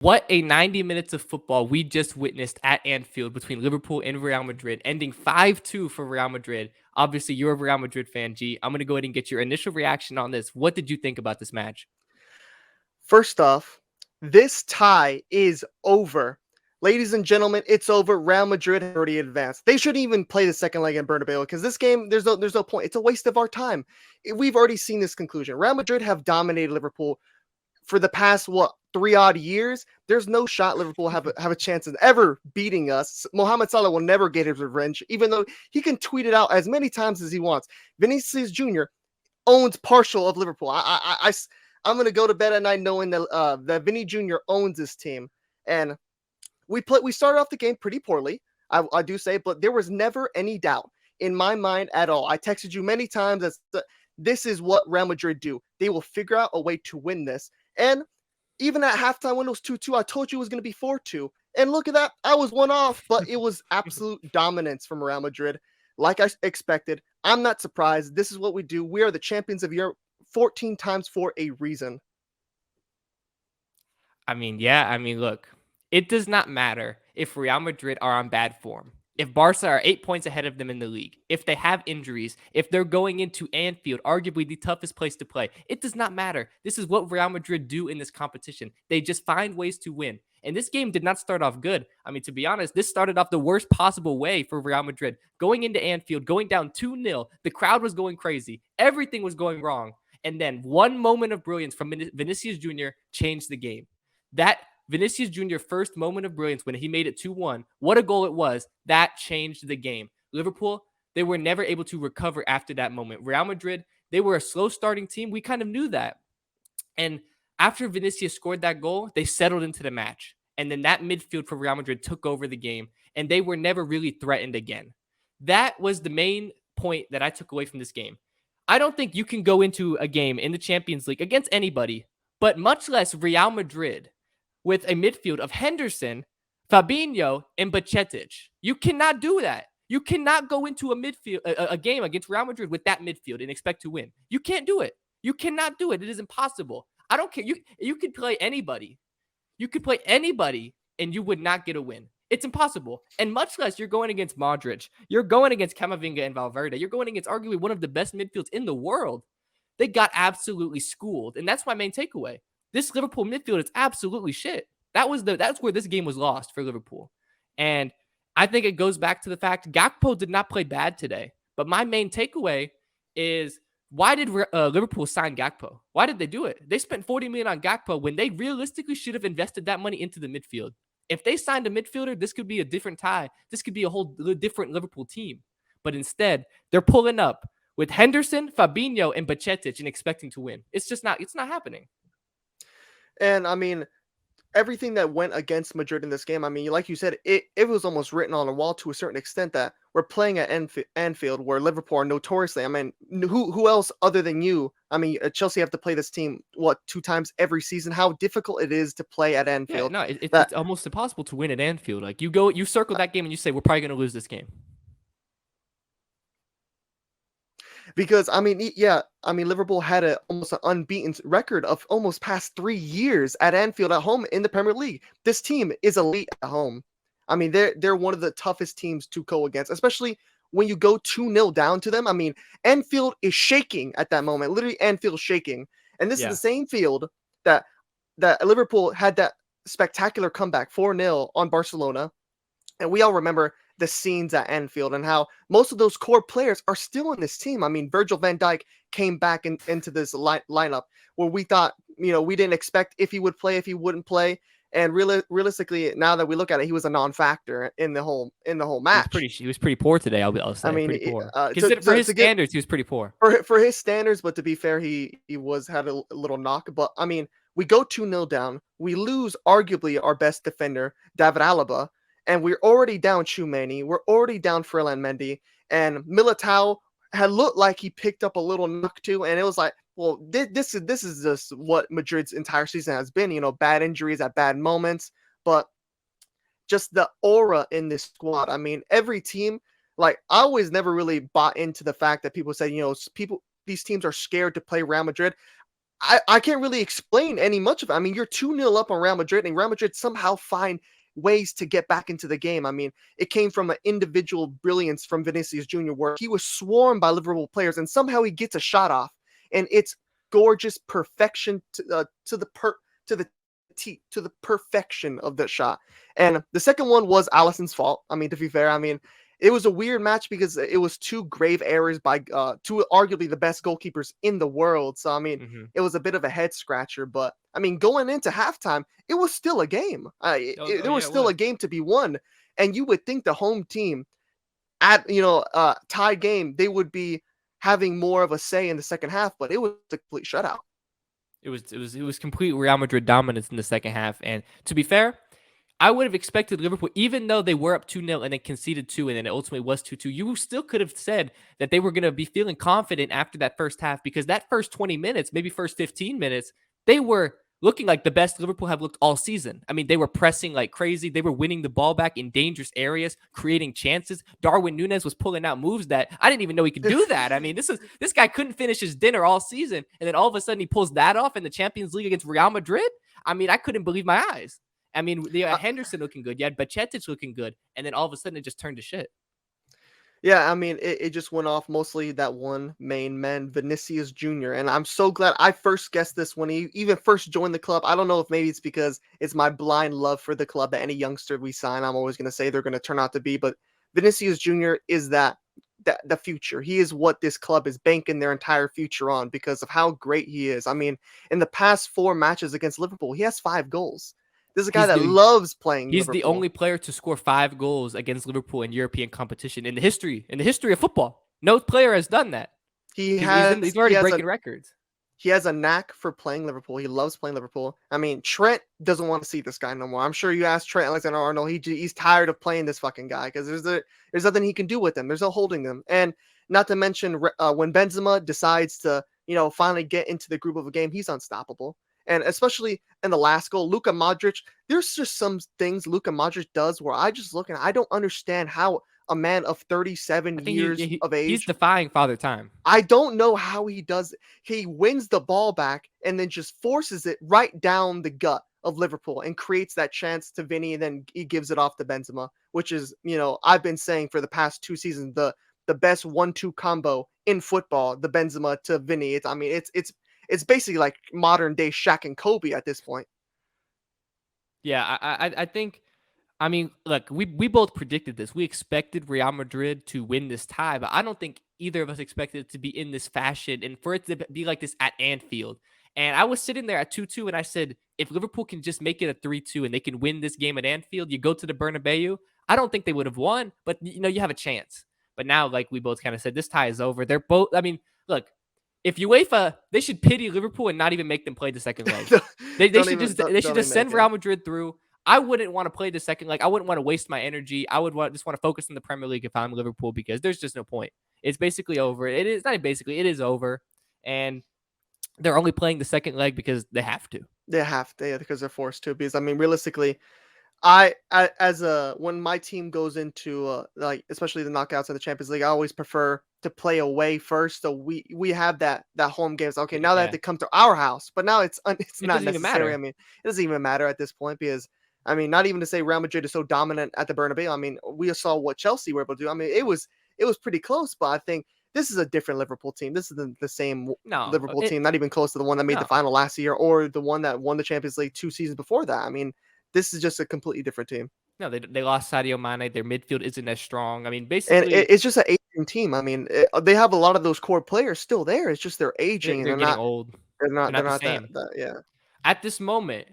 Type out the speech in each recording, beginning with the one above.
What a 90 minutes of football we just witnessed at Anfield between Liverpool and Real Madrid, ending 5-2 for Real Madrid. Obviously, you're a Real Madrid fan, G. I'm going to go ahead and get your initial reaction on this. What did you think about this match? First off, this tie is over. Ladies and gentlemen, it's over. Real Madrid has already advanced. They shouldn't even play the second leg in Bernabeu because this game, there's no point. It's a waste of our time. We've already seen this conclusion. Real Madrid have dominated Liverpool for the past 3 odd years. There's no shot Liverpool have a chance of ever beating us. Mohamed Salah will never get his revenge, even though he can tweet it out as many times as he wants. Vinicius Jr. owns partial of Liverpool. I'm gonna go to bed at night knowing that Vinny Jr. owns this team, and we started off the game pretty poorly. I do say, but there was never any doubt in my mind at all. I texted you many times that this is what Real Madrid do. They will figure out a way to win this. And even at halftime when it was 2-2, I told you it was going to be 4-2. And look at that. I was one off, but it was absolute dominance from Real Madrid. Like I expected. I'm not surprised. This is what we do. We are the champions of Europe 14 times for a reason. Look, it does not matter if Real Madrid are on bad form. If Barca are 8 points ahead of them in the league, if they have injuries, if they're going into Anfield, arguably the toughest place to play, it does not matter. This is what Real Madrid do in this competition. They just find ways to win. And this game did not start off good. I mean, to be honest, this started off the worst possible way for Real Madrid. Going into Anfield, going down 2-0, the crowd was going crazy. Everything was going wrong. And then one moment of brilliance from Vinicius Jr. changed the game. That Vinicius Jr. first moment of brilliance when he made it 2-1, what a goal it was. That changed the game. Liverpool, they were never able to recover after that moment. Real Madrid, they were a slow starting team. We kind of knew that. And after Vinicius scored that goal, they settled into the match. And then that midfield for Real Madrid took over the game, and they were never really threatened again. That was the main point that I took away from this game. I don't think you can go into a game in the Champions League against anybody, but much less Real Madrid, with a midfield of Henderson, Fabinho, and Bacetic. You cannot do that. You cannot go into a game against Real Madrid with that midfield and expect to win. You can't do it. You cannot do it. It is impossible. I don't care. You could play anybody. You could play anybody and you would not get a win. It's impossible. And much less you're going against Modric. You're going against Camavinga and Valverde. You're going against arguably one of the best midfields in the world. They got absolutely schooled. And that's my main takeaway. This Liverpool midfield is absolutely shit. That's where this game was lost for Liverpool. And I think it goes back to the fact Gakpo did not play bad today. But my main takeaway is, why did Liverpool sign Gakpo? Why did they do it? They spent 40 million on Gakpo when they realistically should have invested that money into the midfield. If they signed a midfielder, this could be a different tie. This could be a whole different Liverpool team. But instead, they're pulling up with Henderson, Fabinho, and Bacetic and expecting to win. It's not happening. And I mean, everything that went against Madrid in this game, I mean, like you said, it was almost written on the wall to a certain extent that we're playing at Anfield, where Liverpool are notoriously. I mean, who else other than you? I mean, Chelsea have to play this team 2 times every season. How difficult it is to play at Anfield. Yeah, no, it's almost impossible to win at Anfield. Like you circle that game and you say we're probably going to lose this game. Because I mean, Liverpool had almost an unbeaten record of almost past 3 years at Anfield at home in the Premier League. This team is elite at home. I mean, they're one of the toughest teams to go against, especially when you go 2-0 down to them. I mean, Anfield is shaking at that moment. Literally, Anfield shaking. And this is the same field that Liverpool had that spectacular comeback 4-0 on Barcelona. And we all remember the scenes at Anfield and how most of those core players are still in this team. I mean, Virgil van Dijk came back into this lineup where we thought, we didn't expect if he would play, if he wouldn't play. And realistically, now that we look at it, he was a non-factor in the whole match. He was pretty poor today. I'll say. I mean, pretty poor. For his standards, he was pretty poor. For his standards, but to be fair, he had a little knock. But I mean, we go 2-0 down. We lose arguably our best defender, David Alaba. And we're already down Tchouameni. We're already down Ferland Mendy. And Militao had looked like he picked up a little knock too. And it was like, well, this is just what Madrid's entire season has been. Bad injuries at bad moments. But just the aura in this squad. I mean, every team, like, I always never really bought into the fact that people say, these teams are scared to play Real Madrid. I can't really explain any much of it. I mean, you're 2-0 up on Real Madrid, and Real Madrid somehow find ways to get back into the game. I mean, it came from an individual brilliance from Vinicius Jr., where he was swarmed by Liverpool players, and somehow he gets a shot off, and it's gorgeous perfection to the to the perfection of the shot. And the second one was Alisson's fault. I mean, to be fair, I mean, it was a weird match because it was two grave errors by two arguably the best goalkeepers in the world. So I mean, Hmm. it was a bit of a head scratcher. But I mean, going into halftime, it was still a game. Oh There was yeah, it still a was. game to be won, and you would think the home team at tie game they would be having more of a say in the second half, but it was a complete shutout. It was complete Real Madrid dominance in the second half. And to be fair, I would have expected Liverpool, even though they were up 2-0 and then conceded two, and then it ultimately was 2-2. You still could have said that they were going to be feeling confident after that first half, because that first 20 minutes, maybe first 15 minutes, they were looking like the best Liverpool have looked all season. I mean, they were pressing like crazy. They were winning the ball back in dangerous areas, creating chances. Darwin Núñez was pulling out moves that I didn't even know he could do that. I mean, this guy couldn't finish his dinner all season, and then all of a sudden he pulls that off in the Champions League against Real Madrid. I mean, I couldn't believe my eyes. I mean, they had Henderson looking good. You had Bacetic looking good. And then all of a sudden it just turned to shit. Yeah, I mean, it just went off mostly that one main man, Vinicius Jr. And I'm so glad I first guessed this when he even first joined the club. I don't know if maybe it's because it's my blind love for the club that any youngster we sign, I'm always going to say they're going to turn out to be. But Vinicius Jr. is that the future. He is what this club is banking their entire future on because of how great he is. I mean, in the past 4 matches against Liverpool, he has 5 goals. This is a guy He's that the loves playing he's the Liverpool. only player to score 5 goals against Liverpool in European competition in the history of football. No player has done that. He He's has already breaking records. he has a knack for playing Liverpool. He loves playing Liverpool. I mean, Trent doesn't want to see this guy no more. I'm sure you asked Trent Alexander-Arnold, he's tired of playing this fucking guy because there's nothing he can do with him. There's no holding them. And not to mention when Benzema decides to finally get into the group of a game, he's unstoppable. And especially in the last goal, Luka Modric, there's just some things Luka Modric does where I just look and I don't understand how a man of 37 I think years of he's age, defying Father Time. I don't know how he does it. He wins the ball back and then just forces it right down the gut of Liverpool and creates that chance to Vinny, and then he gives it off to Benzema, which is, I've been saying for the past 2 seasons, the best 1-2 combo in football, the Benzema to Vinny. It's basically like modern day Shaq and Kobe at this point. Yeah, I think. I mean, look, we both predicted this. We expected Real Madrid to win this tie, but I don't think either of us expected it to be in this fashion and for it to be like this at Anfield. And I was sitting there at 2-2, and I said, if Liverpool can just make it a 3-2 and they can win this game at Anfield, you go to the Bernabeu. I don't think they would have won, but you have a chance. But now, like we both kind of said, this tie is over. They're both. I mean, look, if UEFA, they should pity Liverpool and not even make them play the second leg. They should just they should Don't just even make send it. Real Madrid through. I wouldn't want to play the second leg. I wouldn't want to waste my energy. I would just want to focus on the Premier League if I'm Liverpool, because there's just no point. It's basically over. It is not basically. It is over, and they're only playing the second leg because they have to. They have to, yeah, because they're forced to. Because I mean, realistically, I as a when my team goes into like especially the knockouts of the Champions League, I always prefer to play away first. So we have that home games. Okay, now they have Yeah, to come to our house, but now it's it not doesn't even necessary. I matter. mean, it doesn't even matter at this point because I mean, not even to say Real Madrid is so dominant at the Bernabeu. I mean, we saw what Chelsea were able to do. I mean, it was pretty close, but I think this is a different Liverpool team. This is the same No, Liverpool team, not even close to the one that made the no, final last year or the one that won the Champions League 2 seasons before that. I mean, this is just a completely different team. no. They lost Sadio Mane. Their midfield isn't as strong. I mean, And basically, it's just an aging team. I mean, they have a lot of those core players still there. It's just they're aging and they're getting old. They're they're not the not same. that yeah. At this moment,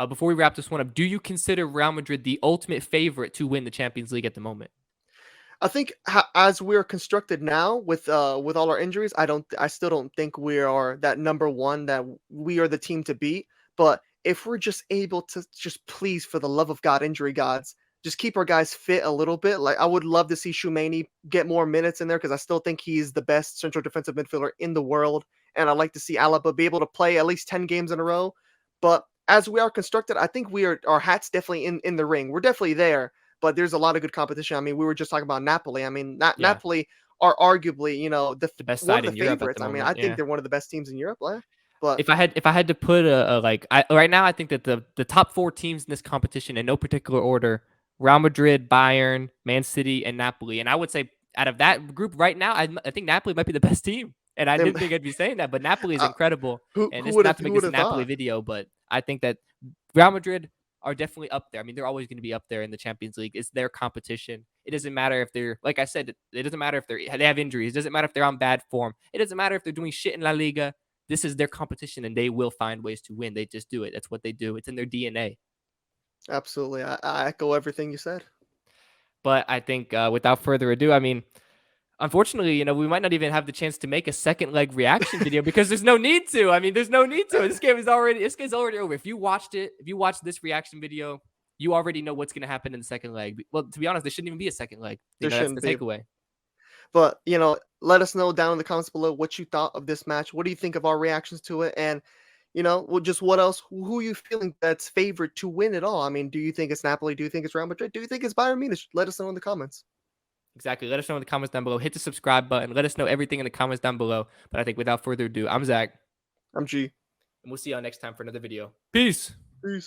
before we wrap this one up, do you consider Real Madrid the ultimate favorite to win the Champions League at the moment? I think as we're constructed now with all our injuries, I still don't think we are that number one that we are the team to beat. But if we're just able to just please for the love of God, injury gods, just keep our guys fit a little bit. Like I would love to see Shumani get more minutes in there because I still think he's the best central defensive midfielder in the world, and I'd like to see Alaba be able to play at least 10 games in a row. But as we are constructed, I think we are our hats definitely in the ring. We're definitely there, but there's a lot of good competition. I mean, we were just talking about Napoli. I mean, Yeah, Napoli are arguably, the best one of side the in Europe at favorites. the I mean, moment. I think Yeah. they're one of the best teams in Europe. But if I had to put a like right now, I think that the top 4 teams in this competition in no particular order: Real Madrid, Bayern, Man City, and Napoli. And I would say out of that group right now, I think Napoli might be the best team. And I um, didn't think I'd be saying that, but Napoli is uh, incredible. And who it's would not have to make this a Napoli thought? video, but I think that Real Madrid are definitely up there. I mean, they're always going to be up there in the Champions League. It's their competition. It doesn't matter if they're, like I said, it doesn't matter if they have injuries. It doesn't matter if they're on bad form. It doesn't matter if they're doing shit in La Liga. This is their competition, and they will find ways to win. They just do it. That's what they do. It's in their DNA. Absolutely, I echo everything you said. But I think without further ado, I mean, unfortunately, we might not even have the chance to make a second leg reaction video because there's no need to. I mean, there's no need to. This game's already over. If you watched this reaction video, you already know what's gonna happen in the second leg. Well, to be honest, there shouldn't even be a second leg. There That's shouldn't the be. takeaway. But let us know down in the comments below what you thought of this match. What do you think of our reactions to it? And just what else? Who you feeling that's favored to win it all? I mean, do you think it's Napoli? Do you think it's Real Madrid? Do you think it's Bayern Munich? Let us know in the comments. Exactly. Let us know in the comments down below. Hit the subscribe button. Let us know everything in the comments down below. But I think without further ado, I'm Zach, I'm G. and we'll see y'all next time for another video. Peace. Peace.